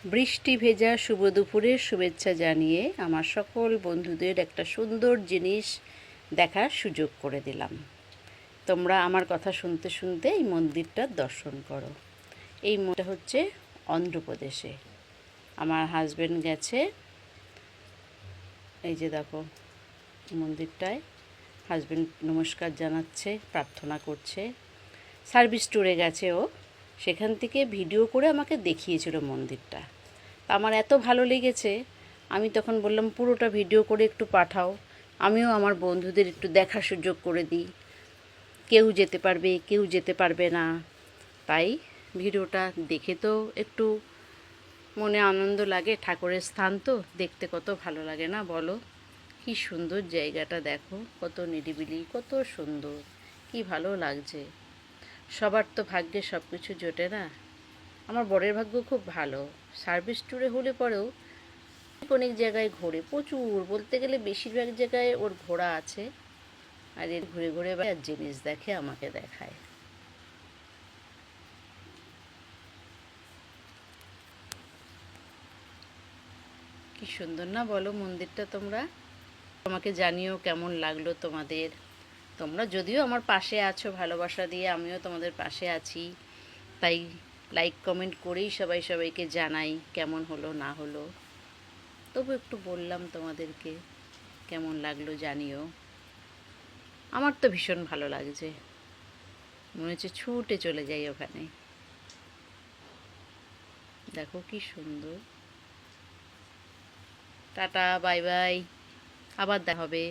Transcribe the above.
বৃষ্টি ভেজা শুভ দুপুরের শুভেচ্ছা জানিয়ে আমার সকল বন্ধুদের একটা সুন্দর জিনিস দেখার সুযোগ করে দিলাম। তোমরা আমার কথা শুনতে শুনতে এই মন্দিরটার দর্শন করো। এই মন্দিরটা হচ্ছে অন্ধ্রপ্রদেশে। আমার হাজবেন্ড গেছে, এই যে দেখো মন্দিরটায় হাজবেন্ড নমস্কার জানাচ্ছে, প্রার্থনা করছে। সার্ভিস ট্যুরে গেছে ও, সেখান থেকে ভিডিও করে আমাকে দেখিয়েছিল মন্দিরটা। আমার এত ভালো লেগেছে, আমি তখন বললাম পুরোটা ভিডিও করে একটু পাঠাও, আমিও আমার বন্ধুদের একটু দেখার সুযোগ করে দিই। কেউ যেতে পারবে, কেউ যেতে পারবে না, তাই ভিডিওটা দেখে তো একটু মনে আনন্দ লাগে। ঠাকুরের স্থান তো দেখতে কত ভালো লাগে না বলো? কি সুন্দর জায়গাটা দেখো, কত নিরিবিলি, কত সুন্দর, কি ভালো লাগছে। সবার তো ভাগ্যে সব কিছু জোটে না। আমার বরের ভাগ্য খুব ভালো, সার্ভিস ট্যুরে হলে পরেও অনেক জায়গায় ঘোরে, প্রচুর বলতে গেলে বেশিরভাগ জায়গায় ওর ঘোরা আছে। আর এর ঘুরে ঘুরে আর জিনিস দেখে আমাকে দেখায়। কি সুন্দর না বলো মন্দিরটা? তোমরা আমাকে জানিও কেমন লাগলো তোমাদের। তোমরা যদিও আমার পাশে আছো ভালোবাসা দিয়ে, আমিও তোমাদের পাশে আছি, তাই লাইক কমেন্ট করেই সবাইকে জানাই কেমন হলো না হলো। তবু একটু বললাম তোমাদেরকে, কেমন লাগলো জানিও। আমার তো ভীষণ ভালো লাগছে, মনে হচ্ছে ছুটে চলে যাই ওখানে। দেখো কি সুন্দর। টাটা, বাই বাই, আবার দেখা হবে।